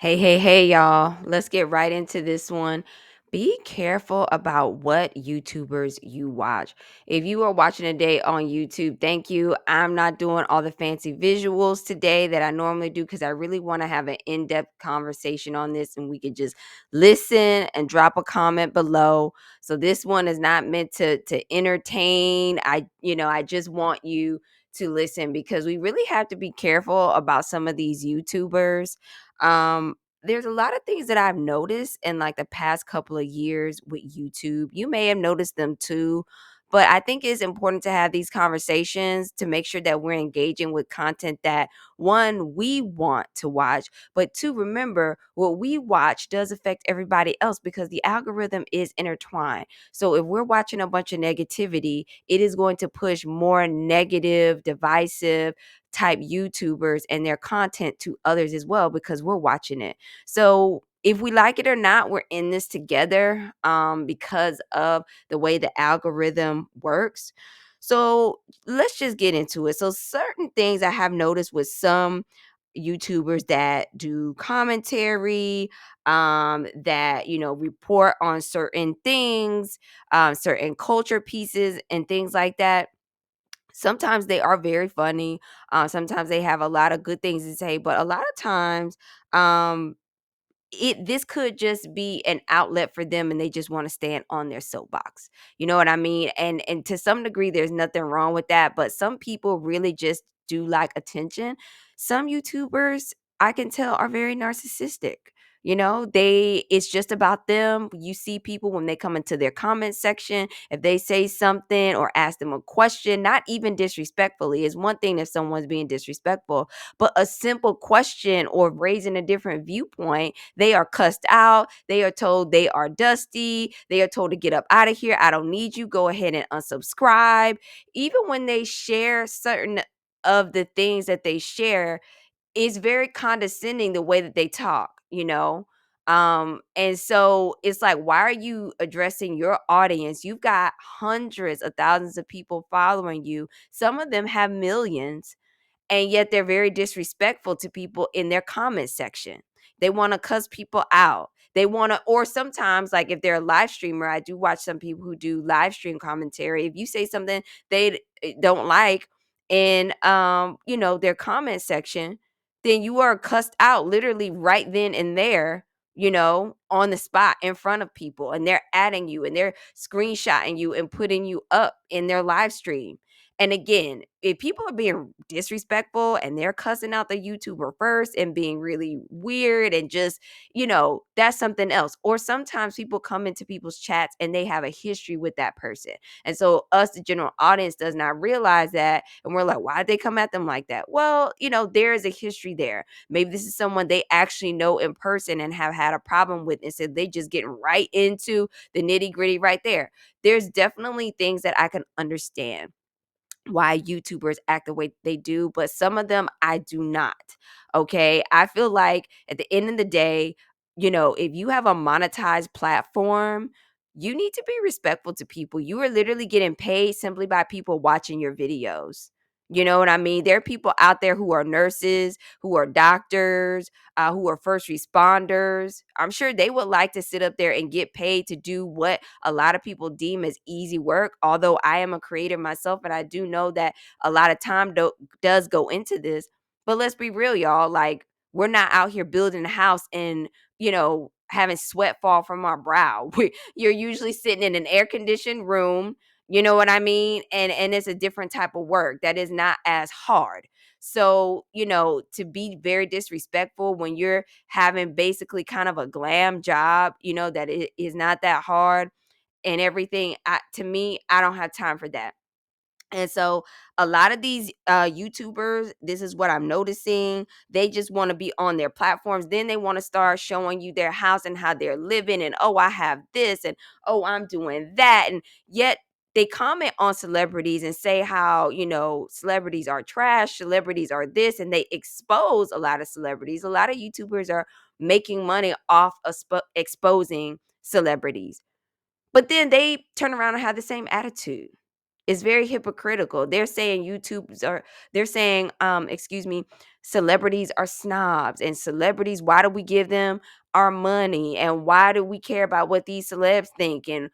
Hey, hey, hey, y'all. Let's get right into this one. Be careful about what YouTubers you watch. If you are watching a day on YouTube, thank you. I'm not doing all the fancy visuals today that I normally do because I really want to have an in depth conversation on this and we could just listen and drop a comment below. So, this one is not meant to entertain. I just want you to listen because we really have to be careful about some of these YouTubers. There's a lot of things that I've noticed in like the past couple of years with YouTube. You may have noticed them too, but I think it's important to have these conversations to make sure that we're engaging with content that one, we want to watch, but two, remember what we watch does affect everybody else because the algorithm is intertwined. So if we're watching a bunch of negativity, it is going to push more negative, divisive, type YouTubers and their content to others as well because we're watching it. So if we like it or not, we're in this together because of the way the algorithm works. So let's just get into it. So certain things I have noticed with some YouTubers that do commentary, that report on certain things, certain culture pieces, and things like that. Sometimes they are very funny. Sometimes they have a lot of good things to say, but a lot of times, um, this could just be an outlet for them and they just want to stand on their soapbox. You know what I mean? And to some degree there's nothing wrong with that, but some people really just do like attention. Some YouTubers I can tell are very narcissistic. It's just about them. You see people when they come into their comment section, if they say something or ask them a question, not even disrespectfully, is one thing if someone's being disrespectful, but a simple question or raising a different viewpoint, they are cussed out. They are told they are dusty. They are told to get up out of here. I don't need you. Go ahead and unsubscribe. Even when they share certain of the things that they share, it's very condescending the way that they talk. And so it's like, why are you addressing your audience? You've got hundreds of thousands of people following you. Some of them have millions, and yet they're very disrespectful to people in their comment section. They want to cuss people out. They want to, or sometimes, like if they're a live streamer, I do watch some people who do live stream commentary. If you say something they don't like in their comment section, then you are cussed out literally right then and there, on the spot in front of people, and they're adding you and they're screenshotting you and putting you up in their live stream. And again, if people are being disrespectful and they're cussing out the YouTuber first and being really weird and just, that's something else. Or sometimes people come into people's chats and they have a history with that person. And so us, the general audience, does not realize that. And we're like, why did they come at them like that? Well, there is a history there. Maybe this is someone they actually know in person and have had a problem with. And so they just get right into the nitty gritty right there. There's definitely things that I can understand why YouTubers act the way they do, but some of them I do not. Okay. I feel like at the end of the day, if you have a monetized platform, you need to be respectful to people. You are literally getting paid simply by people watching your videos. You know what I mean? There are people out there who are nurses, who are doctors, who are first responders. I'm sure they would like to sit up there and get paid to do what a lot of people deem as easy work. Although I am a creator myself and I do know that a lot of time does go into this. But let's be real, y'all. Like, we're not out here building a house and, having sweat fall from our brow. You're usually sitting in an air conditioned room. You know what I mean? And it's a different type of work that is not as hard. So, to be very disrespectful when you're having basically kind of a glam job, that it is not that hard and everything. To me, I don't have time for that. And so a lot of these YouTubers, this is what I'm noticing. They just want to be on their platforms. Then they want to start showing you their house and how they're living. And oh, I have this. And oh, I'm doing that. And yet they comment on celebrities and say how, celebrities are trash, celebrities are this. And they expose a lot of celebrities. A lot of YouTubers are making money off of exposing celebrities. But then they turn around and have the same attitude. It's very hypocritical. They're saying, excuse me, celebrities are snobs, and celebrities, why do we give them our money? And why do we care about what these celebs think? And,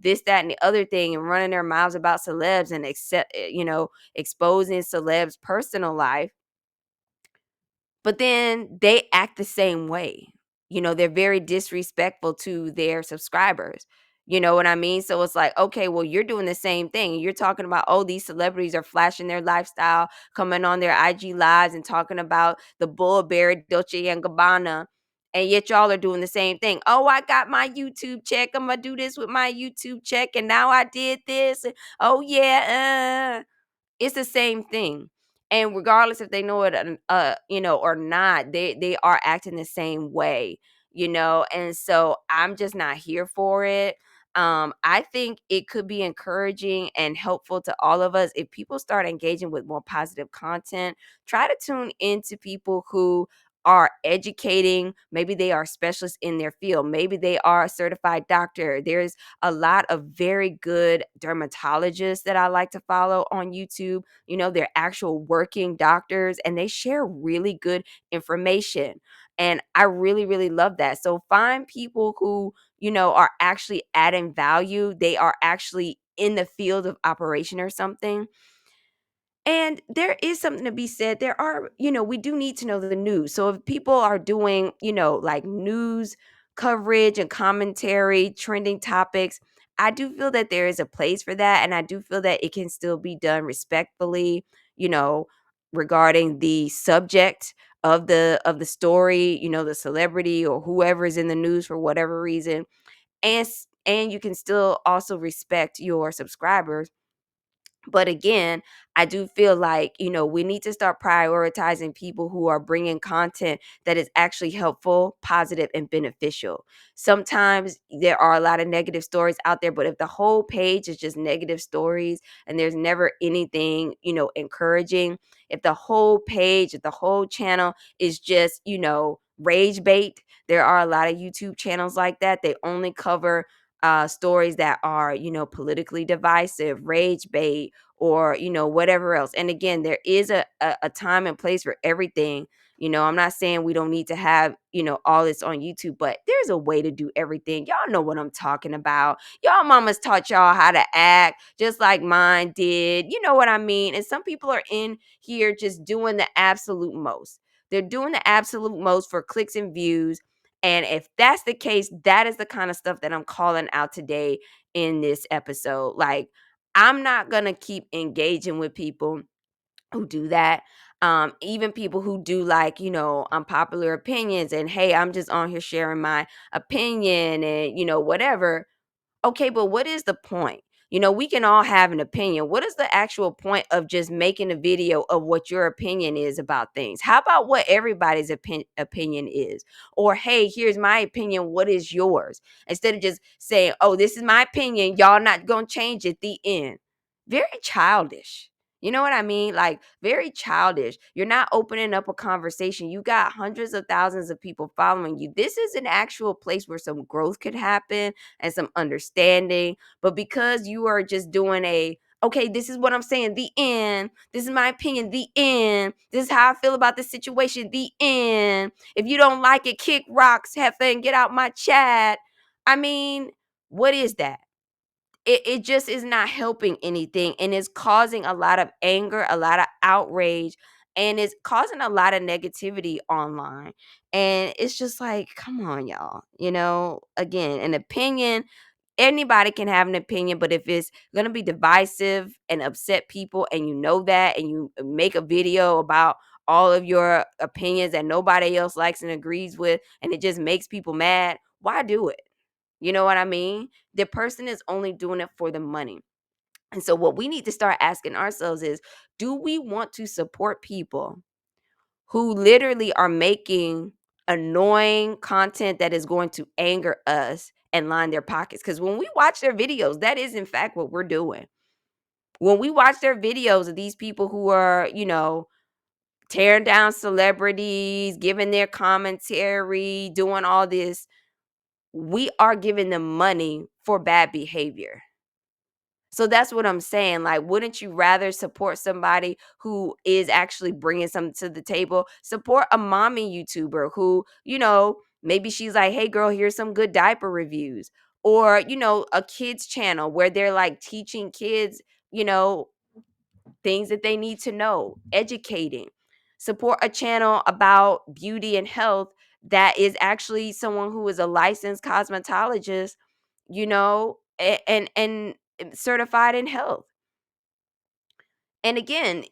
this, that, and the other thing, and running their mouths about celebs and exposing celebs' personal life. But then they act the same way. They're very disrespectful to their subscribers. You know what I mean? So it's like, okay, well, you're doing the same thing. You're talking about, oh, these celebrities are flashing their lifestyle, coming on their IG lives and talking about the Burberry, Dolce and Gabbana. And yet y'all are doing the same thing. Oh, I got my YouTube check. I'm gonna do this with my YouTube check. And now I did this. Oh yeah. It's the same thing. And regardless if they know it, or not, they are acting the same way. And so I'm just not here for it. I think it could be encouraging and helpful to all of us if people start engaging with more positive content. Try to tune into people who are educating. Maybe they are specialists in their field. Maybe they are a certified doctor. There's a lot of very good dermatologists that I like to follow on YouTube. They're actual working doctors, and they share really good information. And I really, really love that. So find people who, are actually adding value. They are actually in the field of operation or something. And there is something to be said. We do need to know the news. So if people are doing, like news coverage and commentary, trending topics, I do feel that there is a place for that. And I do feel that it can still be done respectfully, you know, regarding the subject of the story, the celebrity or whoever is in the news for whatever reason. And you can still also respect your subscribers, but again, I do feel like, we need to start prioritizing people who are bringing content that is actually helpful, positive, and beneficial. Sometimes there are a lot of negative stories out there, but if the whole page is just negative stories and there's never anything, encouraging, if the whole page, if the whole channel is just, rage bait, there are a lot of YouTube channels like that. They only cover stories that are, politically divisive, rage bait, or whatever else. And again, there is a time and place for everything. I'm not saying we don't need to have all this on YouTube, but there's a way to do everything. Y'all know what I'm talking about. Y'all mamas taught y'all how to act just like mine did. You know what I mean? And some people are in here just doing the absolute most. They're doing the absolute most for clicks and views. And if that's the case, that is the kind of stuff that I'm calling out today in this episode. Like, I'm not going to keep engaging with people who do that. Even people who do, like, unpopular opinions, and hey, I'm just on here sharing my opinion and, whatever. Okay, but what is the point? We can all have an opinion. What is the actual point of just making a video of what your opinion is about things? How about what everybody's opinion is? Or, hey, here's my opinion. What is yours? Instead of just saying, oh, this is my opinion. Y'all not going to change it. The end. Very childish. You know what I mean? Like, very childish. You're not opening up a conversation. You got hundreds of thousands of people following you. This is an actual place where some growth could happen and some understanding. But because you are just doing okay, this is what I'm saying, the end. This is my opinion, the end. This is how I feel about this situation, the end. If you don't like it, kick rocks, heifer, and get out my chat. I mean, what is that? It just is not helping anything, and it's causing a lot of anger, a lot of outrage, and it's causing a lot of negativity online. And it's just like, come on, y'all. Again, an opinion, anybody can have an opinion, but if it's going to be divisive and upset people, and you know that, and you make a video about all of your opinions that nobody else likes and agrees with, and it just makes people mad, why do it? You know what I mean? The person is only doing it for the money. And so what we need to start asking ourselves is, do we want to support people who literally are making annoying content that is going to anger us and line their pockets? Because when we watch their videos, that is in fact what we're doing. When we watch their videos of these people who are, tearing down celebrities, giving their commentary, doing all this, we are giving them money for bad behavior. So that's what I'm saying. Like, wouldn't you rather support somebody who is actually bringing something to the table? Support a mommy YouTuber who, maybe she's like, hey, girl, here's some good diaper reviews. Or, a kids channel where they're like teaching kids, you know, things that they need to know, educating. Support a channel about beauty and health that is actually someone who is a licensed cosmetologist, and certified in health. And again,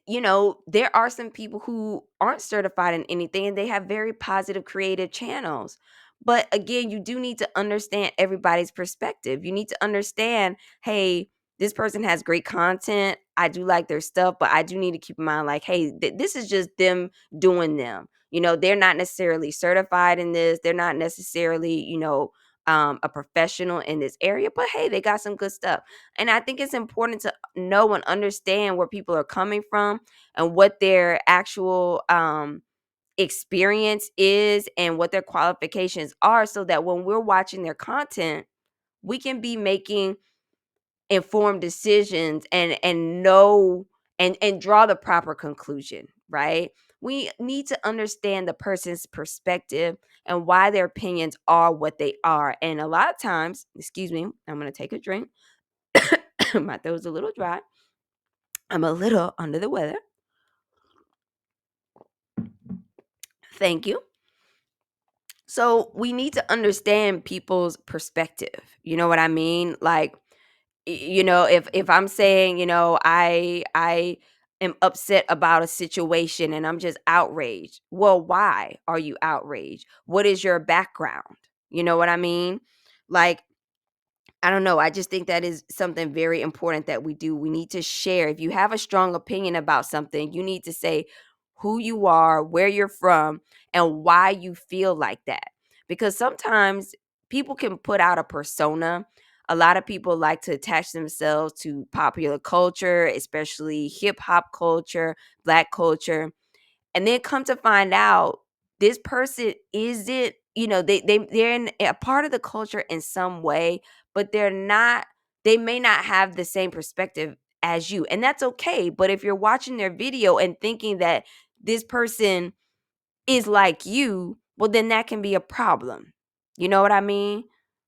there are some people who aren't certified in anything and they have very positive creative channels. But again, you do need to understand everybody's perspective. You need to understand, hey, this person has great content. I do like their stuff, but I do need to keep in mind, like, hey, this is just them doing them. They're not necessarily certified in this. They're not necessarily, a professional in this area, but hey, they got some good stuff. And I think it's important to know and understand where people are coming from and what their actual experience is and what their qualifications are, so that when we're watching their content, we can be making informed decisions and know and draw the proper conclusion, right? We need to understand the person's perspective and why their opinions are what they are. And a lot of times, excuse me, I'm going to take a drink. My throat's a little dry. I'm a little under the weather. Thank you. So we need to understand people's perspective. You know what I mean? Like, if I'm saying, I am upset about a situation and I'm just outraged. Well, why are you outraged? What is your background? You know what I mean? Like, I don't know. I just think that is something very important that we do. We need to share. If you have a strong opinion about something, you need to say who you are, where you're from, and why you feel like that. Because sometimes people can put out a persona. A lot of people like to attach themselves to popular culture, especially hip hop culture, black culture, and then come to find out this person isn't, they're in a part of the culture in some way, but they may not have the same perspective as you, and that's okay. But if you're watching their video and thinking that this person is like you, well, then that can be a problem. You know what I mean?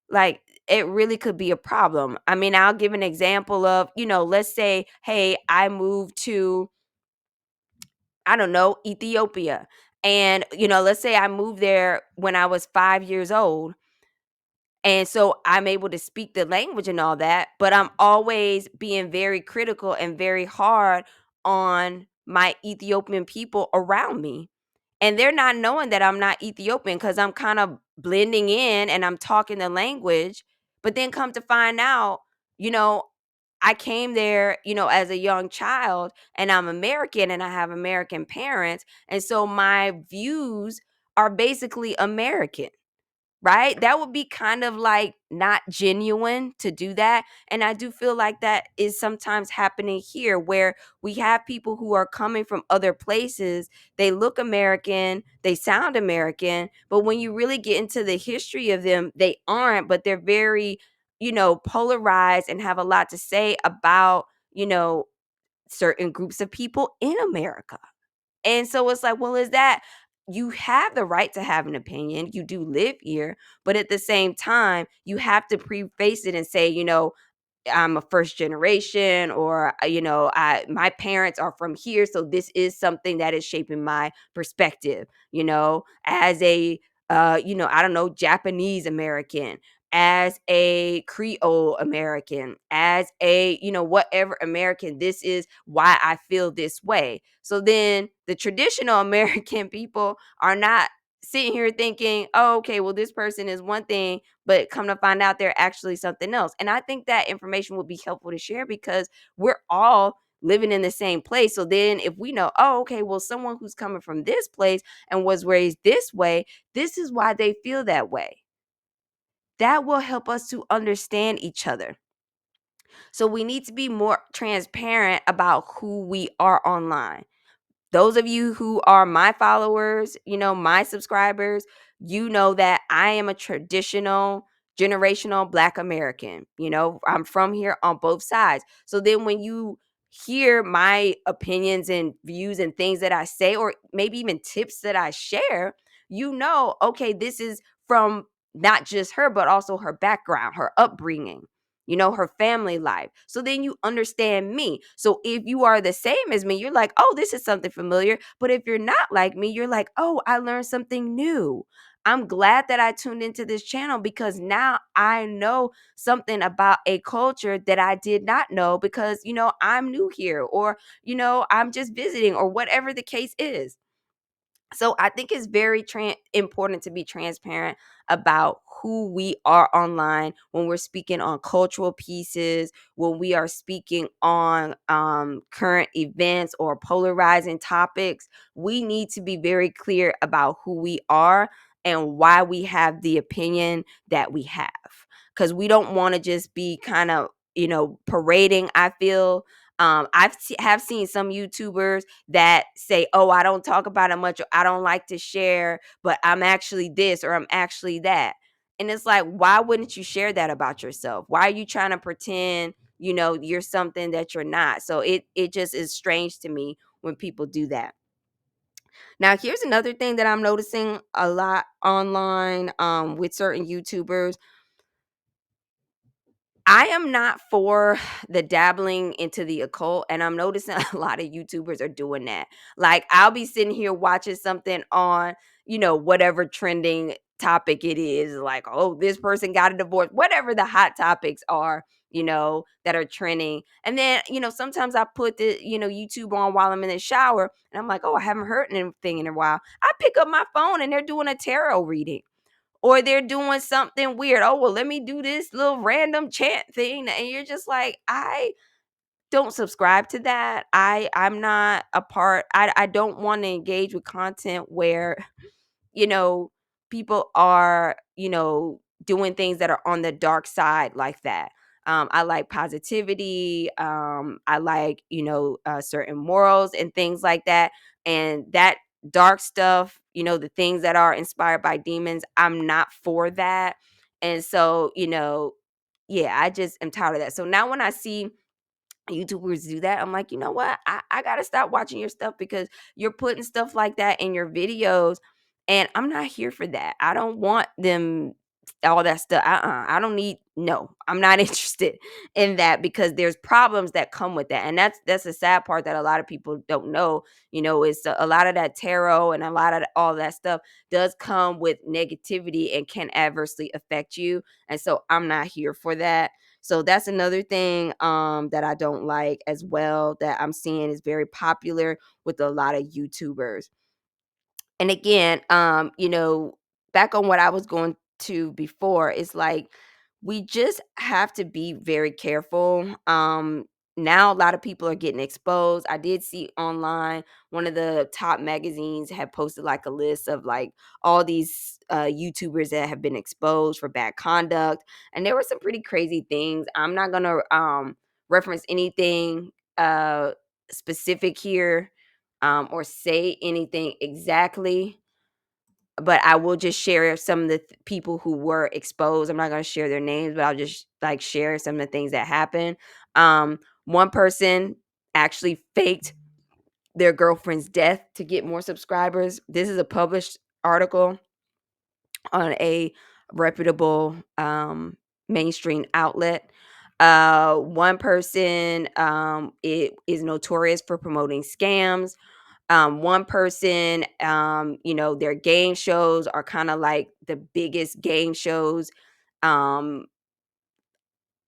Like, it really could be a problem. I mean, I'll give an example of, let's say, hey, I moved to, I don't know, Ethiopia. And, let's say I moved there when I was 5 years old. And so I'm able to speak the language and all that, but I'm always being very critical and very hard on my Ethiopian people around me. And they're not knowing that I'm not Ethiopian because I'm kind of blending in and I'm talking the language. But then come to find out, you know, I came there, as a young child, and I'm American and I have American parents. And so my views are basically American, right? That would be kind of like not genuine to do that. And I do feel like that is sometimes happening here, where we have people who are coming from other places. They look American, they sound American, but when you really get into the history of them, they aren't, but they're very, polarized and have a lot to say about, certain groups of people in America. And so it's like, well, is that, you have the right to have an opinion. You do live here, but at the same time, you have to preface it and say, I'm a first generation, or I my parents are from here, so this is something that is shaping my perspective, as a I don't know, Japanese American, as a Creole American, as a, whatever American, this is why I feel this way. So then the traditional American people are not sitting here thinking, oh, okay, well, this person is one thing, but come to find out they're actually something else. And I think that information would be helpful to share because we're all living in the same place. So then if we know, oh, okay, well, someone who's coming from this place and was raised this way, this is why they feel that way. That will help us to understand each other. So we need to be more transparent about who we are online. Those of you who are my followers, my subscribers, you know that I am a traditional generational Black American. I'm from here on both sides. So then when you hear my opinions and views and things that I say, or maybe even tips that I share, okay, this is from not just her, but also her background, her upbringing, her family life. So then you understand me. So if you are the same as me, you're like, oh, this is something familiar. But if you're not like me, you're like, oh, I learned something new. I'm glad that I tuned into this channel because now I know something about a culture that I did not know because, I'm new here, or, I'm just visiting, or whatever the case is. So I think it's very important to be transparent about who we are online when we're speaking on cultural pieces, when we are speaking on current events or polarizing topics. We need to be very clear about who we are and why we have the opinion that we have. Because we don't want to just be kind of, parading, I feel. Have seen some YouTubers that say, "Oh, I don't talk about it much, or I don't like to share, but I'm actually this or I'm actually that." And it's like, why wouldn't you share that about yourself? Why are you trying to pretend, you're something that you're not? So it just is strange to me when people do that. Now, here's another thing that I'm noticing a lot online with certain YouTubers. I am not for the dabbling into the occult, and I'm noticing a lot of YouTubers are doing that. Like, I'll be sitting here watching something on, whatever trending topic it is, like, oh, this person got a divorce, whatever the hot topics are, that are trending. And then, sometimes I put the, YouTube on while I'm in the shower, and I'm like, oh, I haven't heard anything in a while. I pick up my phone and they're doing a tarot reading, or they're doing something weird. Oh, well, let me do this little random chant thing. And you're just like, I don't subscribe to that. I'm not a part. I don't want to engage with content where, you know, people are, doing things that are on the dark side like that. I like positivity. I like, certain morals and things like that. And that dark stuff, the things that are inspired by demons, I'm not for that. And so, yeah, I just am tired of that. So now when I see YouTubers do that, I'm like, you know what? I gotta stop watching your stuff because you're putting stuff like that in your videos, and I'm not here for that. I don't want them all that stuff. I don't need no. I'm not interested in that because there's problems that come with that. And that's the sad part that a lot of people don't know, is a lot of that tarot and a lot of all that stuff does come with negativity and can adversely affect you. And so I'm not here for that. So that's another thing that I don't like as well, that I'm seeing is very popular with a lot of YouTubers. And again, back on what I was going to before, it's like we just have to be very careful. Now a lot of people are getting exposed. I did see online one of the top magazines had posted like a list of like all these YouTubers that have been exposed for bad conduct, and there were some pretty crazy things. I'm not gonna reference anything specific here, or say anything exactly, but I will just share some of the people who were exposed. I'm not going to share their names, but I'll just like share some of the things that happened. One person actually faked their girlfriend's death to get more subscribers. This is a published article on a reputable mainstream outlet. One person it is notorious for promoting scams. One person, their game shows are kind of like the biggest game shows um,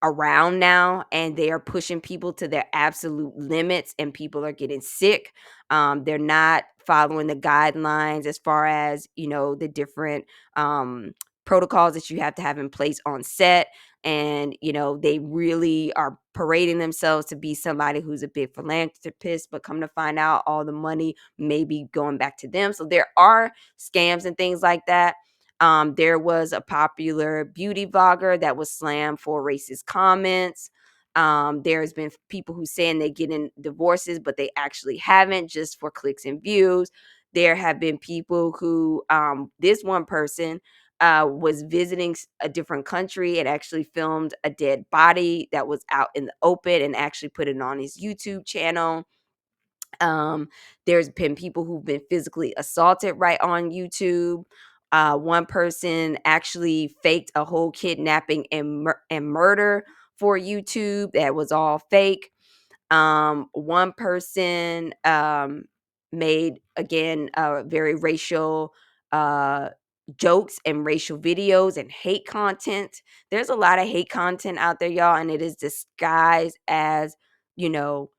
around now, and they are pushing people to their absolute limits, and people are getting sick. They're not following the guidelines as far as, the different protocols that you have to have in place on set. And, they really are parading themselves to be somebody who's a big philanthropist, but come to find out all the money may be going back to them. So there are scams and things like that. There was a popular beauty vlogger that was slammed for racist comments. There's been people who saying they get in divorces, but they actually haven't, just for clicks and views. There have been people who, this one person, was visiting a different country and actually filmed a dead body that was out in the open and actually put it on his YouTube channel. There's been people who've been physically assaulted right on YouTube. One person actually faked a whole kidnapping and murder for YouTube. That was all fake. One person made again very racial uh, jokes and racial videos and hate content. There's a lot of hate content out there, y'all, and it is disguised as, you know,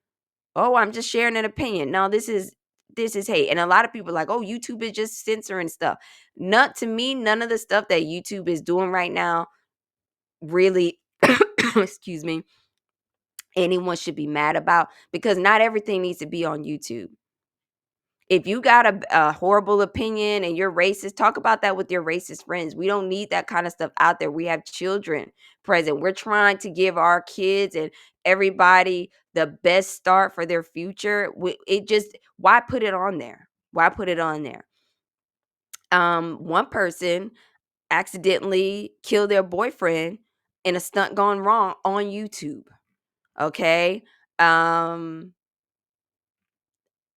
oh, I'm just sharing an opinion. No, this is hate. And a lot of people are like, oh, YouTube is just censoring stuff. Not to me, none of the stuff that YouTube is doing right now really excuse me, anyone should be mad about, because not everything needs to be on YouTube. If you got a horrible opinion and you're racist, talk about that with your racist friends. We don't need that kind of stuff out there. We have children present. We're trying to give our kids and everybody the best start for their future. It just, why put it on there? Why put it on there? One person accidentally killed their boyfriend in a stunt gone wrong on YouTube. Okay. Um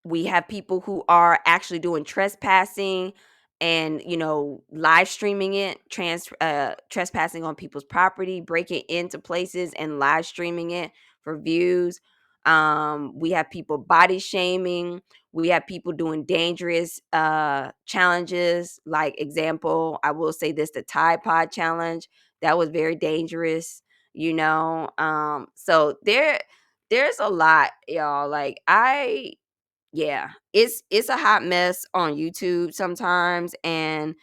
we have people who are actually doing trespassing and, live streaming it, trespassing on people's property, breaking into places and live streaming it for views. We have people body shaming. We have people doing dangerous challenges. Like, example, I will say this: the Tide Pod challenge, that was very dangerous. So there's a lot, y'all. Like, yeah, it's a hot mess on YouTube sometimes, and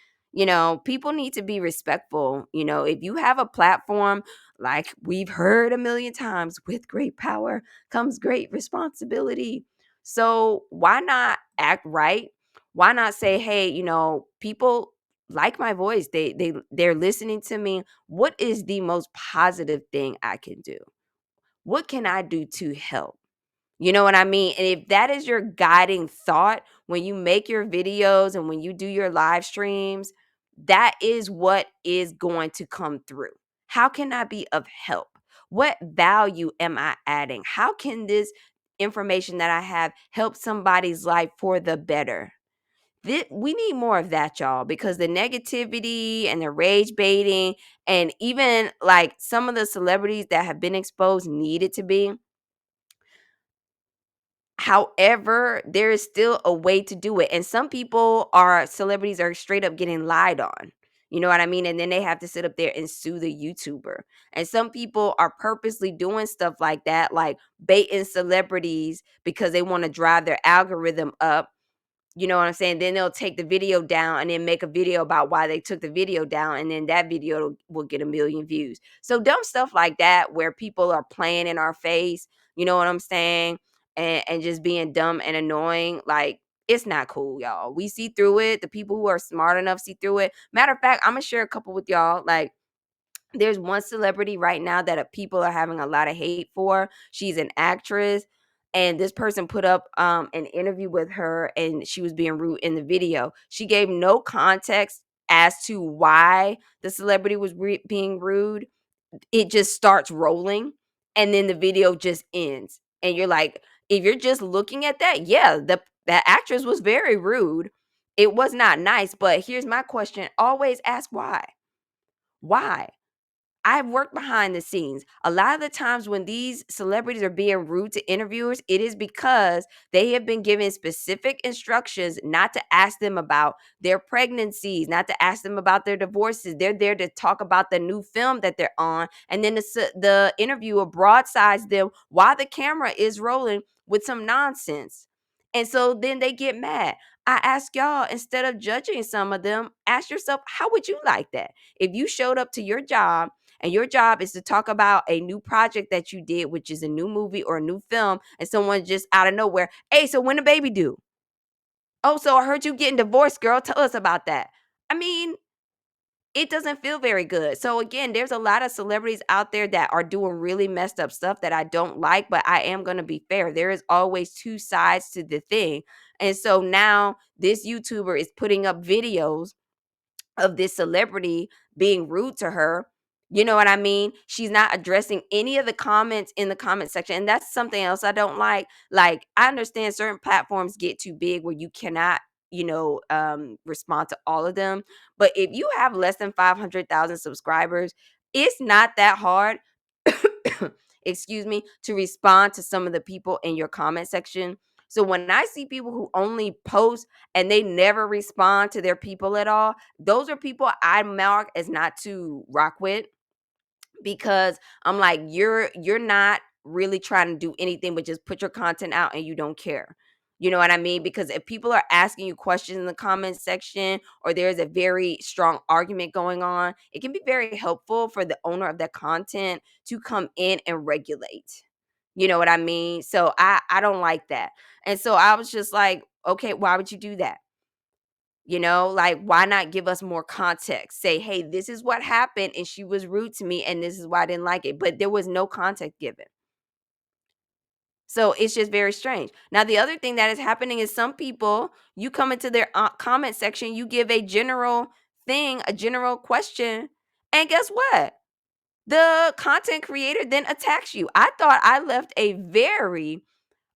people need to be respectful. If you have a platform, like we've heard a million times, with great power comes great responsibility. So why not act right? Why not say, hey, people like my voice. They're listening to me. What is the most positive thing I can do? What can I do to help? You know what I mean? And if that is your guiding thought when you make your videos and when you do your live streams, that is what is going to come through. How can I be of help? What value am I adding? How can this information that I have help somebody's life for the better? We need more of that, y'all, because the negativity and the rage baiting, and even like some of the celebrities that have been exposed needed to be. However, there is still a way to do it. And some people are celebrities are straight up getting lied on. You know what I mean? And then they have to sit up there and sue the YouTuber. And some people are purposely doing stuff like that, like baiting celebrities because they want to drive their algorithm up. You know what I'm saying? Then they'll take the video down and then make a video about why they took the video down, and then that video will get a million views. So dumb stuff like that, where people are playing in our face, you know what I'm saying? And just being dumb and annoying, like, it's not cool, y'all. We see through it. The people who are smart enough see through it. Matter of fact, I'm gonna share a couple with y'all. Like, there's one celebrity right now that people are having a lot of hate for. She's an actress, and this person put up an interview with her, and she was being rude in the video. She gave no context as to why the celebrity was being rude. It just starts rolling, and then the video just ends. And you're like, if you're just looking at that, yeah, that actress was very rude. It was not nice. But here's my question: always ask why. Why? I've worked behind the scenes. A lot of the times when these celebrities are being rude to interviewers, it is because they have been given specific instructions not to ask them about their pregnancies, not to ask them about their divorces. They're there to talk about the new film that they're on. And then the interviewer broadsides them while the camera is rolling with some nonsense. And so then they get mad. I ask y'all, instead of judging some of them, ask yourself, how would you like that? If you showed up to your job and your job is to talk about a new project that you did, which is a new movie or a new film, and someone just out of nowhere, hey, so when the baby due? Oh, so I heard you getting divorced, girl. Tell us about that. I mean, it doesn't feel very good. So again, there's a lot of celebrities out there that are doing really messed up stuff that I don't like, but I am going to be fair. There is always two sides to the thing. And so now this YouTuber is putting up videos of this celebrity being rude to her. You know what I mean? She's not addressing any of the comments in the comment section. And that's something else I don't like. Like, I understand certain platforms get too big where you cannot, respond to all of them. But if you have less than 500,000 subscribers, it's not that hard, excuse me, to respond to some of the people in your comment section. So when I see people who only post and they never respond to their people at all, those are people I mark as not to rock with, because I'm like, you're not really trying to do anything but just put your content out and you don't care. You know what I mean? Because if people are asking you questions in the comment section, or there's a very strong argument going on, it can be very helpful for the owner of that content to come in and regulate. You know what I mean? So I don't like that. And so I was just like, okay, why would you do that? Like, why not give us more context? Say, hey, this is what happened, and she was rude to me, and this is why I didn't like it. But there was no context given. So it's just very strange. Now, the other thing that is happening is some people, you come into their comment section, you give a general thing, a general question, and guess what? The content creator then attacks you. I thought I left a very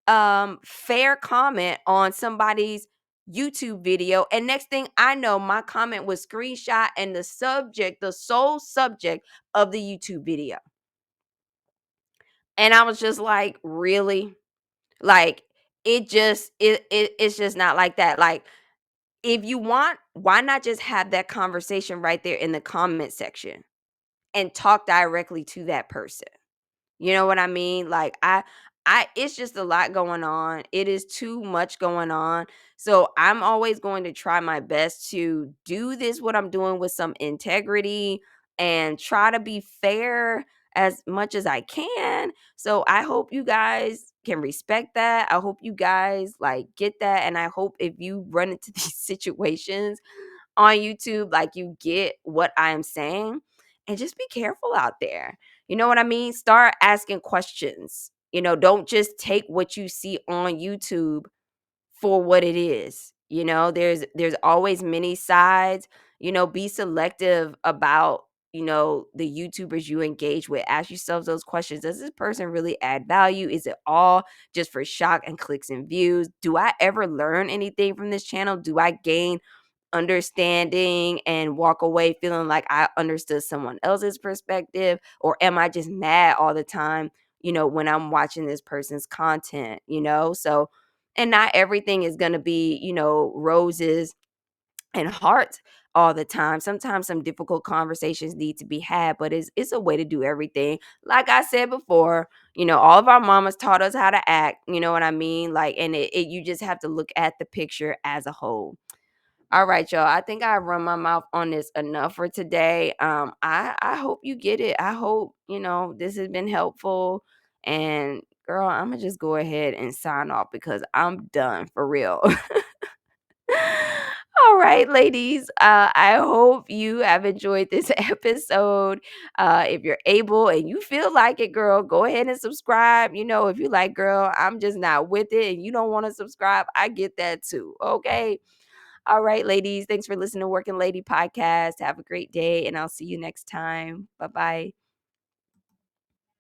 fair comment on somebody's YouTube video, and next thing I know, my comment was screenshot and the sole subject of the YouTube video. And I was just like, really? Like, it's just not like that. Like, if you want, why not just have that conversation right there in the comment section and talk directly to that person? You know what I mean? Like, I it's just a lot going on. It is too much going on. So I'm always going to try my best to do this what I'm doing with some integrity and try to be fair as much as I can. So I hope you guys can respect that. I hope you guys like get that, and I hope if you run into these situations on YouTube, like, you get what I am saying, and just be careful out there. You know what I mean? Start asking questions. Don't just take what you see on YouTube for what it is. There's always many sides. Be selective about, the YouTubers you engage with. Ask yourself those questions. Does this person really add value? Is it all just for shock and clicks and views? Do I ever learn anything from this channel? Do I gain understanding and walk away feeling like I understood someone else's perspective? Or am I just mad all the time, when I'm watching this person's content? So, and not everything is going to be, roses and hearts all the time. Sometimes some difficult conversations need to be had, but it's a way to do everything. Like I said before, all of our mamas taught us how to act, you know what I mean? Like, and you just have to look at the picture as a whole. All right, y'all. I think I run my mouth on this enough for today. I hope you get it. I hope this has been helpful. And girl, I'm gonna just go ahead and sign off because I'm done for real. All right, ladies. I hope you have enjoyed this episode. If you're able and you feel like it, girl, go ahead and subscribe. If you like, girl, I'm just not with it and you don't want to subscribe, I get that too. Okay. All right, ladies. Thanks for listening to Working Lady Podcast. Have a great day, and I'll see you next time. Bye bye.